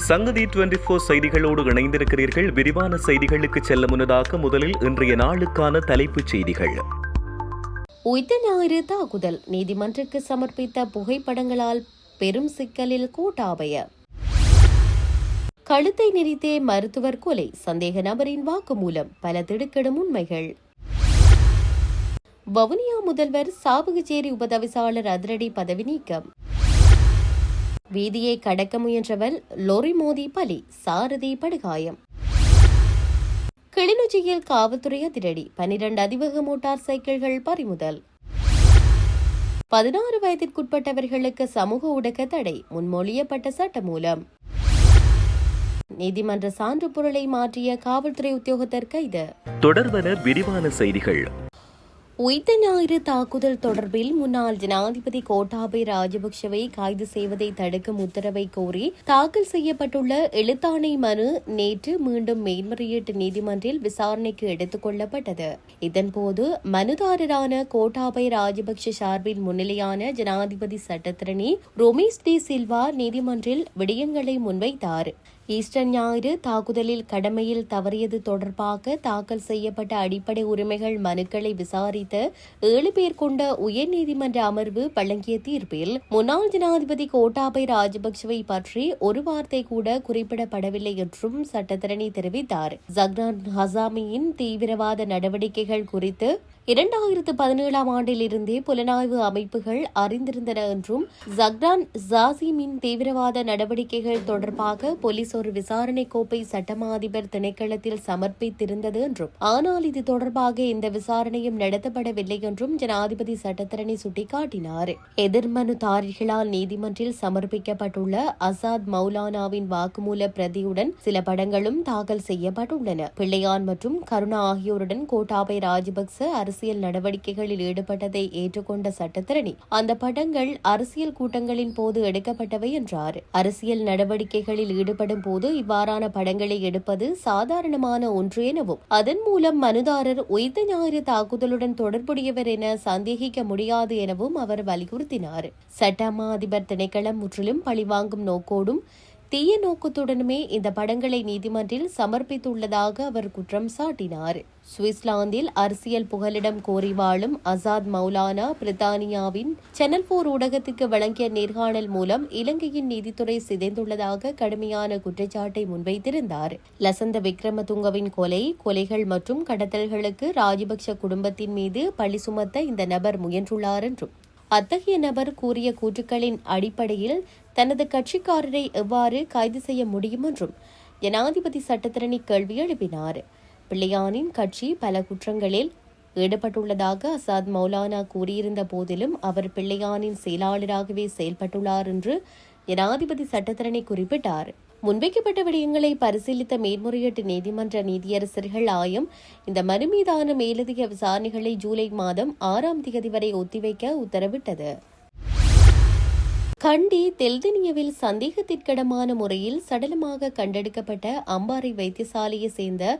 சங்கதி 24 செய்திகளோடு இணைந்திருக்கிறீர்கள். விரிவான செய்திகளுக்கு செல்ல முன்னதாக முதலில் இன்றைய நாளுக்கான தலைப்புச் செய்திகள். உயிர்த்த ஞாயிறு தாக்குதல், நீதிமன்றத்துக்கு சமர்ப்பித்த புகைப்படங்களால் பெரும் சிக்கலில் கோட்டாபய. கழுத்தை நெரித்தே மருத்துவர் கொலை, சந்தேக நபரின் வாக்குமூலம், பல திடுக்கிடும் உண்மைகள். வவுனியா முதல்வர் சாவகச்சேரி உபதவிசாளர் அதிரடி பதவி நீக்கம். வீதியை கடக்க முயன்றவர் லொரி மோதி பலி, சாரதி படுகாயம். கிளிநொச்சியில் காவல்துறை அதிரடி, 12 அதிவேக மோட்டார் சைக்கிள்கள் பறிமுதல். 16 வயதிற்குட்பட்டவர்களுக்கு சமூக ஊடக தடை, முன்மொழியப்பட்ட சட்டமூலம். நீதிமன்ற சான்று பொருளை மாற்றிய காவல்துறை உத்தியோகத்தர் கைது. தொடர்வன விரிவான செய்திகள். உயிர்த்த ஞாயிறு தாக்குதல் தொடர்பில் முன்னாள் ஜனாதிபதி கோட்டாபய ராஜபக்சவை கைது செய்வதை தடுக்கும் உத்தரவை கோரி தாக்கல் செய்யப்பட்டுள்ள எழுத்தாணை மனு நேற்று மீண்டும் மேன்முறையீட்டு நீதிமன்றில் விசாரணைக்கு எடுத்துக் கொள்ளப்பட்டது. இதன்போது மனுதாரரான கோட்டாபய ராஜபக்ச சார்பில் முன்னிலையான ஜனாதிபதி சட்டத்திரணி ரொமேஷ் டி சில்வா நீதிமன்றில் விடயங்களை முன்வைத்தார். ஈஸ்டர் ஞாயிறு தாக்குதலில் கடமையில் தவறியது தொடர்பாக தாக்கல் செய்யப்பட்ட அடிப்படை உரிமைகள் மனுக்களை விசாரித்த 7 பேர் கொண்ட உயர்நீதிமன்ற அமர்வு வழங்கிய தீர்ப்பில் முன்னாள் ஜனாதிபதி கோட்டாபய ராஜபக்சவை பற்றி ஒரு வார்த்தை கூட குறிப்பிடப்படவில்லை என்றும் சட்டத்தரணி தெரிவித்தார். ஜக்ரான் ஹசாமியின் தீவிரவாத நடவடிக்கைகள் குறித்து 2017ஆம் ஆண்டிலிருந்தே புலனாய்வு அமைப்புகள் அறிந்திருந்தன என்றும் ஜக்ரான் ஜாசிமின் தீவிரவாத நடவடிக்கைகள் தொடர்பாக போலீஸ் ஒரு விசாரணை கோப்பை சட்டமா அதிபர் திணைக்களத்தில் சமர்ப்பித்திருந்தது என்றும், ஆனால் இது தொடர்பாக எந்த விசாரணையும் நடத்தப்படவில்லை என்றும் ஜனாதிபதி சட்டத்தரணி சுட்டிக்காட்டினார். எதிர்மனுதாரிகளால் நீதிமன்றில் சமர்ப்பிக்கப்பட்டுள்ள அசாத் மௌலானாவின் வாக்குமூல பிரதியுடன் சில படங்களும் தாக்கல் செய்யப்பட்டுள்ளன. பிள்ளையான் மற்றும் கருணா ஆகியோருடன் கோட்டாபய ராஜபக்ச அரசியல் நடவடிக்கைகளில் ஈடுபட்டதை ஏற்றுக்கொண்ட சட்டத்தரணி அந்த படங்கள் அரசியல் கூட்டங்களின் போது எடுக்கப்பட்டவை என்றார். அரசியல் நடவடிக்கைகளில் ஈடுபடும் போது இவ்வாறான படங்களை எடுப்பது சாதாரணமான ஒன்று எனவும், அதன் மூலம் மனுதாரர் உயிர்த்த ஞாயிறு தாக்குதலுடன் தொடர்புடையவர் என சந்தேகிக்க முடியாது எனவும் அவர் வலியுறுத்தினார். சட்டமா அதிபர் திணைக்களம் முற்றிலும் பழிவாங்கும் நோக்கோடும் தீய நோக்கத்துடனுமே இந்த படங்களை நீதிமன்றில் சமர்ப்பித்துள்ளதாக அவர் குற்றம் சாட்டினார். சுவிட்சர்லாந்தில் அரசியல் புகலிடம் கோரி வாழும் அசாத் மௌலானா பிரித்தானியாவின் சேனல் 4 ஊடகத்துக்கு வழங்கிய நேர்காணல் மூலம் இலங்கையின் நீதித்துறை சிதைந்துள்ளதாக கடுமையான குற்றச்சாட்டை முன்வைத்திருந்தார். லசந்த விக்ரமதுங்கவின் கொலைகள் மற்றும் கடத்தல்களுக்கு ராஜபக்ச குடும்பத்தின் மீது பழி சுமத்த இந்த நபர் முயன்றுள்ளார் என்றும், அத்தகைய நபர் கூறிய கூற்றுக்களின் அடிப்படையில் தனது கட்சிக்காரரை எவ்வாறு கைது செய்ய முடியும் என்றும் ஜனாதிபதி சட்டத்தரணி கேள்வி எழுப்பினார். பிள்ளையானின் கட்சி பல குற்றங்களில் ஈடுபட்டுள்ளதாக அசாத் மௌலானா கூறியிருந்த போதிலும் அவர் பிள்ளையானின் செயலாளராகவே செயல்பட்டுள்ளார் என்று ஜனாதிபதி சட்டத்தரணி குறிப்பிட்டார். முன்வைக்கப்பட்ட விடயங்களை பரிசீலித்த மேன்முறையீட்டு நீதிமன்ற நீதியரசர்கள் ஆயம் இந்த மனு மீதான மேலதிக விசாரணைகளை ஜூலை மாதம் 6ஆம் தேதி வரை ஒத்திவைக்க உத்தரவிட்டது. கண்டி தெல்தினியவில் சந்தேகத்திற்கிடமான முறையில் சடலமாக கண்டெடுக்கப்பட்ட அம்பாறை வைத்தியசாலையை சேர்ந்த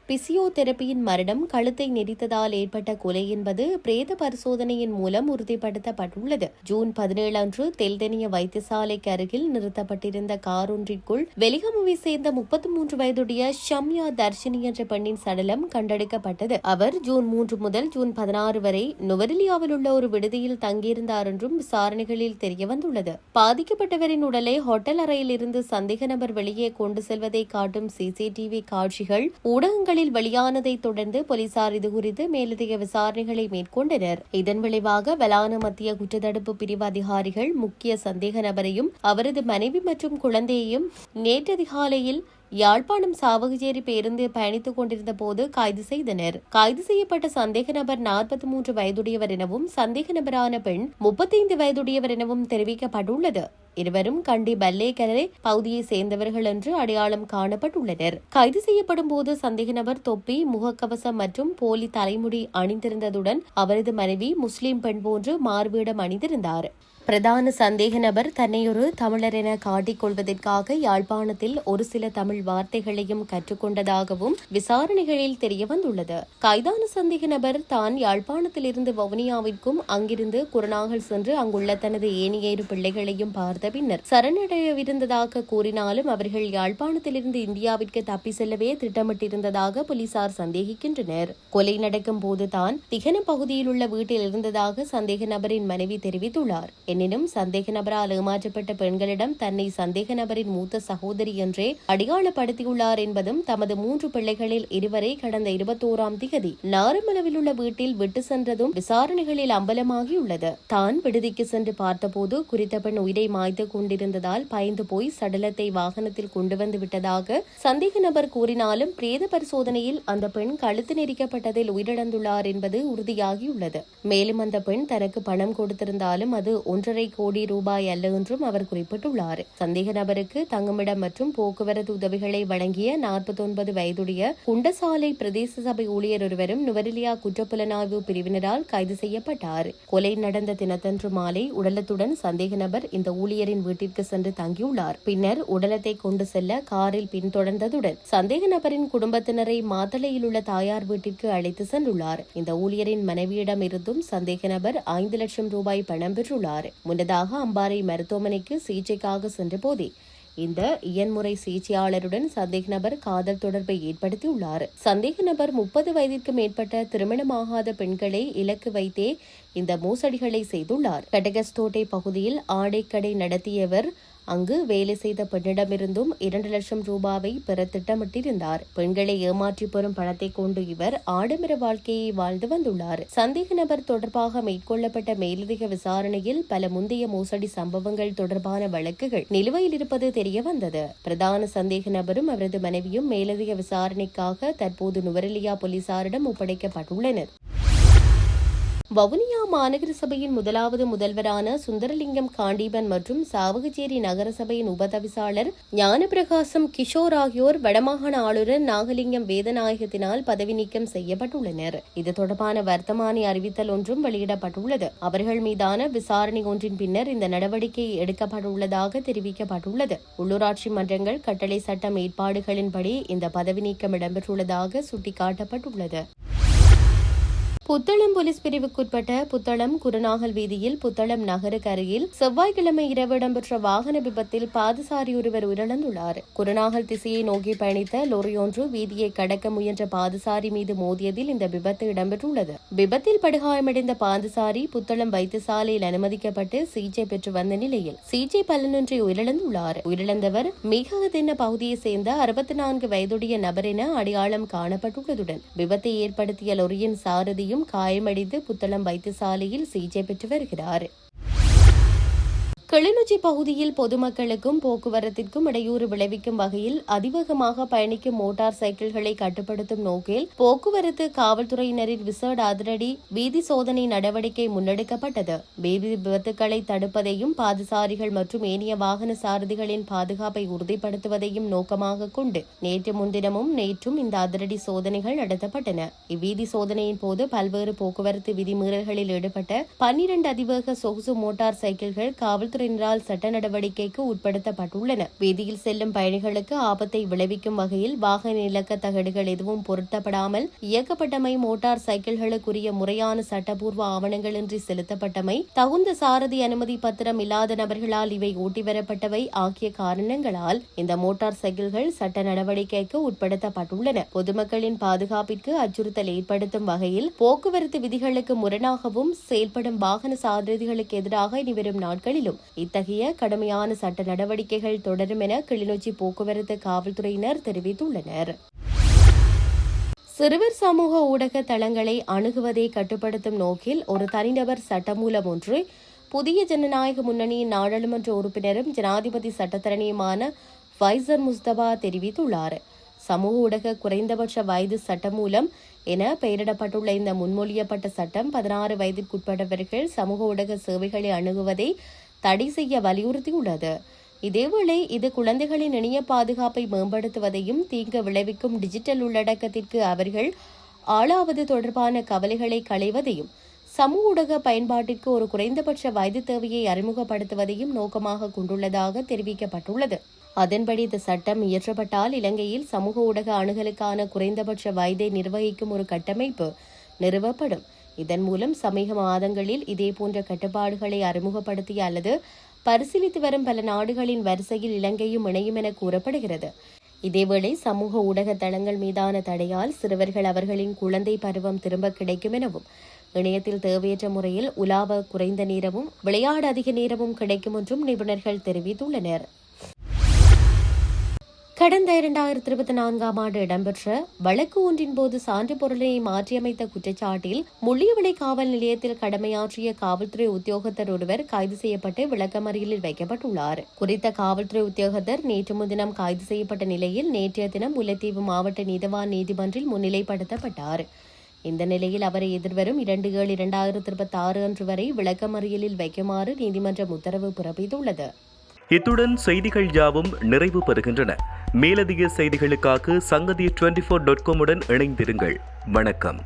பிசியோதெரபியின் மரணம் கழுத்தை நெரித்ததால் ஏற்பட்ட கொலை என்பது பிரேத பரிசோதனையின் மூலம் உறுதிப்படுத்தப்பட்டுள்ளது. ஜூன் 17 அன்று தெல்தெனிய வைத்தியசாலைக்கு அருகில் நிறுத்தப்பட்டிருந்த கார் ஒன்றிற்குள் வெலிகமுவை சேர்ந்த 33 வயதுடைய ஷம்யா தர்ஷினி என்ற பெண்ணின் சடலம் கண்டெடுக்கப்பட்டது. அவர் ஜூன் 3 முதல் ஜூன் 16 வரை நுவரெலியாவில் உள்ள ஒரு விடுதியில் தங்கியிருந்தார் என்றும் விசாரணைகளில் தெரியவந்துள்ளது. பாதிக்கப்பட்டவரின் உடலை ஹோட்டல் அறையில் இருந்து சந்தேக நபர் வெளியே கொண்டு செல்வதை காட்டும் சிசிடிவி காட்சிகள் ஊடகங்கள் வெளியானதை தொடர்ந்து போலீசார் இதுகுறித்து மேலதிக விசாரணைகளை மேற்கொண்டனர். இதன் விளைவாக வலான மத்திய குற்றத்தடுப்பு பிரிவு அதிகாரிகள் முக்கிய சந்தேக நபரையும் அவரது மனைவி மற்றும் குழந்தையையும் நேற்றதிகாலையில் யாழ்ப்பாணம் சாவகச்சேரி பேருந்து பயணித்துக் கொண்டிருந்த போது கைது செய்தனர். கைது செய்யப்பட்ட சந்தேக நபர் 43 வயதுடையவர் எனவும் சந்தேக நபரான பெண் 35 வயதுடையவர் எனவும் தெரிவிக்கப்பட்டுள்ளது. இருவரும் கண்டி பல்லேகரை பகுதியை சேர்ந்தவர்கள் என்று அடையாளம் காணப்பட்டுள்ளனர். கைது செய்யப்படும் போது சந்தேக நபர் தொப்பி, முகக்கவசம் மற்றும் போலி தலைமுடி அணிந்திருந்ததுடன் அவரது மனைவி முஸ்லிம் பெண் போன்று மார்பீடம் அணிந்திருந்தார். பிரதான சந்தேக நபர் தன்னை ஒரு தமிழர் என காட்டிக் கொள்வதற்காக யாழ்ப்பாணத்தில் ஒரு சில தமிழ் வார்த்தைகளையும் கற்றுக்கொண்டதாகவும் விசாரணைகளில் தெரியவந்துள்ளது. கைதான சந்தேக நபர் தான் யாழ்ப்பாணத்திலிருந்து வவுனியாவிற்கும் அங்கிருந்து குருநாகல் சென்று அங்குள்ள தனது ஏனைய இரு பிள்ளைகளையும் பார்த்த பின்னர் சரணடையவிருந்ததாக கூறினாலும் அவர்கள் யாழ்ப்பாணத்திலிருந்து இந்தியாவிற்கு தப்பி செல்லவே திட்டமிட்டிருந்ததாக போலீசார் சந்தேகிக்கின்றனர். கொலை நடக்கும் போது தான் திகன பகுதியில் உள்ள வீட்டில் இருந்ததாக சந்தேக நபரின் மனைவி தெரிவித்துள்ளார். எனினும் சந்தேக நபரால் ஏமாற்றப்பட்ட பெண்களிடம் தன்னை சந்தேக நபரின் மூத்த சகோதரி என்றே அடையாளப்படுத்தியுள்ளார் என்பதும் தமது 3 பிள்ளைகளில் இருவரை கடந்த 21ஆம் திகதி நாரமலவில் உள்ள வீட்டில் விட்டு சென்றதும் விசாரணைகளில் அம்பலமாகியுள்ளது. தான் விடுதிக்கு சென்று பார்த்தபோது குறித்த பெண் உயிரை மாய்த்து கொண்டிருந்ததால் பயந்து போய் சடலத்தை வாகனத்தில் கொண்டு வந்து விட்டதாக சந்தேக நபர் கூறினாலும் பிரேத பரிசோதனையில் அந்த பெண் கழுத்து நெரிக்கப்பட்டதில் உயிரிழந்துள்ளார் என்பது உறுதியாகியுள்ளது. மேலும் அந்த பெண் தனக்கு பணம் கொடுத்திருந்தாலும் அது 1.5 கோடி ரூபாய் அல்ல என்றும் அவர் குறிப்பிட்டுள்ளார். சந்தேக நபருக்கு தங்குமிடம் மற்றும் போக்குவரத்து உதவிகளை வழங்கிய 49 வயதுடைய குண்டசாலை பிரதேச சபை ஊழியர் ஒருவரும் நுவரெலியா குற்றப்புலனாய்வு பிரிவினரால் கைது செய்யப்பட்டார். கொலை நடந்த தினத்தன்று மாலை உடலத்துடன் சந்தேக நபர் இந்த ஊழியரின் வீட்டிற்கு சென்று தங்கியுள்ளார். பின்னர் உடலத்தை கொண்டு செல்ல காரில் பின்தொடர்ந்ததுடன் சந்தேக நபரின் குடும்பத்தினரை மாத்தளையில் உள்ள தாயார் வீட்டிற்கு அழைத்து சென்றுள்ளார். இந்த ஊழியரின் மனைவியிடம் இருந்தும் சந்தேக நபர் 5 லட்சம் ரூபாய் பணம் பெற்றுள்ளார். முன்னதாக அம்பாறை மருத்துவமனைக்கு சிகிச்சைக்காக சென்றபோதே இந்த இயன்முறை சிகிச்சையாளருடன் சந்தேக நபர் காதல் தொடர்பை ஏற்படுத்தியுள்ளார். சந்தேக நபர் 30 வயதிற்கு மேற்பட்ட திருமணமாகாத பெண்களை இலக்கு வைத்தே இந்த மோசடிகளை செய்துள்ளார். கடகஸ்தோட்டை பகுதியில் ஆடைக்கடை நடத்தியவர் அங்கு வேலை செய்த பெண்ணிடமிருந்தும் 2 லட்சம் ரூபாவை பெற திட்டமிட்டிருந்தார். பெண்களை ஏமாற்றி பெறும் பணத்தை கொண்டு இவர் ஆடம்பர வாழ்க்கையை வாழ்ந்து வந்துள்ளார். சந்தேக நபர் தொடர்பாக மேற்கொள்ளப்பட்ட மேலதிக விசாரணையில் பல முந்தைய மோசடி சம்பவங்கள் தொடர்பான வழக்குகள் நிலுவையில் இருப்பது தெரியவந்தது. பிரதான சந்தேக நபரும் அவரது மனைவியும் மேலதிக விசாரணைக்காக தற்போது நுவரெலியா போலீசாரிடம் ஒப்படைக்கப்பட்டுள்ளனர். வவுனியா மாநகர சபையின் முதலாவது முதல்வரான சுந்தரலிங்கம் காண்டீபன் மற்றும் சாவகச்சேரி நகர சபையின் உபதவிசாளர் ஞானப்பிரகாசம் கிஷோர் ஆகியோர் வடமாகாண ஆளுநர் நாகலிங்கம் வேதநாயகத்தினால் பதவி நீக்கம் செய்யப்பட்டுள்ளனர். இது தொடர்பான வர்த்தமானி அறிவித்தல் ஒன்றும் வெளியிடப்பட்டுள்ளது. அவர்கள் மீதான விசாரணை ஒன்றின் பின்னர் இந்த நடவடிக்கை எடுக்கப்பட்டுள்ளதாக தெரிவிக்கப்பட்டுள்ளது. உள்ளூராட்சி மன்றங்கள் கட்டளை சட்டம் ஏற்பாடுகளின்படி இந்த பதவி நீக்கம் இடம்பெற்றுள்ளதாக சுட்டிக்காட்டப்பட்டுள்ளது. புத்தளம் போலீஸ் பிரிவுக்குட்பட்ட புத்தளம் குருநாகல் வீதியில் புத்தளம் நகருக்கு அருகில் செவ்வாய்க்கிழமை இரவு இடம்பெற்ற வாகன விபத்தில் பாதசாரி ஒருவர் உயிரிழந்துள்ளார். குருநாகல் திசையை நோக்கி பயணித்த லொரியொன்று வீதியை கடக்க முயன்ற பாதசாரி மீது மோதியதில் இந்த விபத்து இடம்பெற்றுள்ளது. விபத்தில் படுகாயமடைந்த பாதசாரி புத்தளம் வைத்தியசாலையில் அனுமதிக்கப்பட்டு சிகிச்சை பெற்று வந்த நிலையில் சிகிச்சை பலனின்றி உயிரிழந்துள்ளார். உயிரிழந்தவர் மிகதின்ன பகுதியைச் சேர்ந்த 64 வயதுடைய நபர் என அடையாளம் காணப்பட்டுள்ளதுடன் விபத்தை ஏற்படுத்திய லொரியின் சாரதியும் காயமடைந்து புத்தளம் வைத்தியசாலையில் சிகிச்சை பெற்று வருகிறார். கிளிநொச்சி பகுதியில் பொதுமக்களுக்கும் போக்குவரத்திற்கும் இடையூறு விளைவிக்கும் வகையில் அதிவேகமாக பயணிக்கும் மோட்டார் சைக்கிள்களை கட்டுப்படுத்தும் நோக்கில் போக்குவரத்து காவல்துறையினரின் விசேட அதிரடி வீதி சோதனை நடவடிக்கை முன்னெடுக்கப்பட்டது. வீதி விபத்துக்களை தடுப்பதையும் பாதசாரிகள் மற்றும் ஏனைய வாகன சாரதிகளின் பாதுகாப்பை உறுதிப்படுத்துவதையும் நோக்கமாக கொண்டு நேற்று முன்தினமும் நேற்றும் இந்த அதிரடி சோதனைகள் நடத்தப்பட்டன. இவ்வீதி சோதனையின் போது பல்வேறு போக்குவரத்து விதிமீறல்களில் ஈடுபட்ட 12 அதிவேக சொகுசு மோட்டார் சைக்கிள்கள் காவல்துறை சட்ட நடவடிக்கைக்கு உட்படுத்தப்பட்டுள்ளன. வீதியில் செல்லும் பயணிகளுக்கு ஆபத்தை விளைவிக்கும் வகையில் வாகன இலக்க தகடுகள் எதுவும் பொருத்தப்படாமல் இயக்கப்பட்டமை, மோட்டார் சைக்கிள்களுக்குரிய முறையான சட்டப்பூர்வ ஆவணங்களின்றி செலுத்தப்பட்டமை, தகுந்த சாரதி அனுமதி பத்திரம் இல்லாத நபர்களால் இவை ஓட்டி வரப்பட்டவை ஆகிய காரணங்களால் இந்த மோட்டார் சைக்கிள்கள் சட்ட நடவடிக்கைக்கு உட்படுத்தப்பட்டுள்ளன. பொதுமக்களின் பாதுகாப்பிற்கு அச்சுறுத்தல் ஏற்படுத்தும் வகையில் போக்குவரத்து விதிகளுக்கு முரணாகவும் செயல்படும் வாகன சாரதிகளுக்கு எதிராக இனிவரும் நாட்களிலும் இத்தகைய கடுமையான சட்ட நடவடிக்கைகள் தொடரும் என கிளிநொச்சி போக்குவரத்து காவல்துறையினர் தெரிவித்துள்ளனர். சிறுவர் சமூக ஊடக தளங்களை அணுகுவதை கட்டுப்படுத்தும் நோக்கில் ஒரு தனிநபர் சட்டமூலம் ஒன்று புதிய ஜனநாயக முன்னணியின் நாடாளுமன்ற உறுப்பினரும் ஜனாதிபதி சட்டத்தரணியுமான ஃபைசர் முஸ்தபா தெரிவித்துள்ளார். சமூக ஊடக குறைந்தபட்ச வயது சட்டமூலம் என பெயரிடப்பட்டுள்ள இந்த முன்மொழியப்பட்ட சட்டம் 16 வயதிற்குட்பட்டவர்கள் சமூக ஊடக சேவைகளை அணுகுவதை தடை செய்ய வலியுறுத்தியுள்ளது. இதேவேளை இது குழந்தைகளின் இணைய பாதுகாப்பை மேம்படுத்துவதையும் தீங்கு விளைவிக்கும் டிஜிட்டல் உள்ளடக்கத்திற்கு அவர்கள் ஆளாவது தொடர்பான கவலைகளை களைவதையும் சமூக ஊடக பயன்பாட்டிற்கு ஒரு குறைந்தபட்ச வயது தேவையை அறிமுகப்படுத்துவதையும் நோக்கமாக கொண்டுள்ளதாக தெரிவிக்கப்பட்டுள்ளது. அதன்படி இந்த சட்டம் இயற்றப்பட்டால் இலங்கையில் சமூக ஊடக அணுகலுக்கான குறைந்தபட்ச வயதை நிர்வகிக்கும் ஒரு கட்டமைப்பு நிறுவப்படும். இதன் மூலம் சமீப மாதங்களில் இதேபோன்ற கட்டுப்பாடுகளை அறிமுகப்படுத்திய அல்லது பரிசீலித்து வரும் பல நாடுகளின் வரிசையில் இலங்கையும் இணையும் என கூறப்படுகிறது. இதேவேளை சமூக ஊடக தளங்கள் மீதான தடையால் சிறுவர்கள் அவர்களின் குழந்தை பருவம் திரும்ப கிடைக்கும் எனவும் இணையத்தில் தேவையற்ற முறையில் உலாவ குறைந்த நேரமும் விளையாட அதிக நேரமும் கிடைக்கும் என்றும் நிபுணர்கள் தெரிவித்துள்ளனர். கடந்த 2024ஆம் ஆண்டு இடம்பெற்ற வழக்கு ஒன்றின் போது சான்று பொருளை மாற்றியமைத்த குற்றச்சாட்டில் முள்ளியவளை காவல் நிலையத்தில் கடமையாற்றிய காவல்துறை உத்தியோகத்தர் ஒருவர் கைது செய்யப்பட்டு விளக்கமறியலில் வைக்கப்பட்டுள்ளார். குறித்த காவல்துறை உத்தியோகத்தர் நேற்று முன்தினம் கைது செய்யப்பட்ட நிலையில் நேற்றைய தினம் முல்லைத்தீவு மாவட்ட நீதவான் நீதிமன்றில் முன்னிலைப்படுத்தப்பட்டார். இந்த நிலையில் அவரை எதிர்வரும் 2/7/2026 அன்று வரை விளக்கமறியலில் வைக்குமாறு நீதிமன்றம் உத்தரவு பிறப்பித்துள்ளது. இத்துடன் செய்திகள் யாவும் நிறைவு பெறுகின்றன. மேலதிக செய்திகளுக்காக சங்கதி 24.com உடன் இணைந்திருங்கள். வணக்கம்.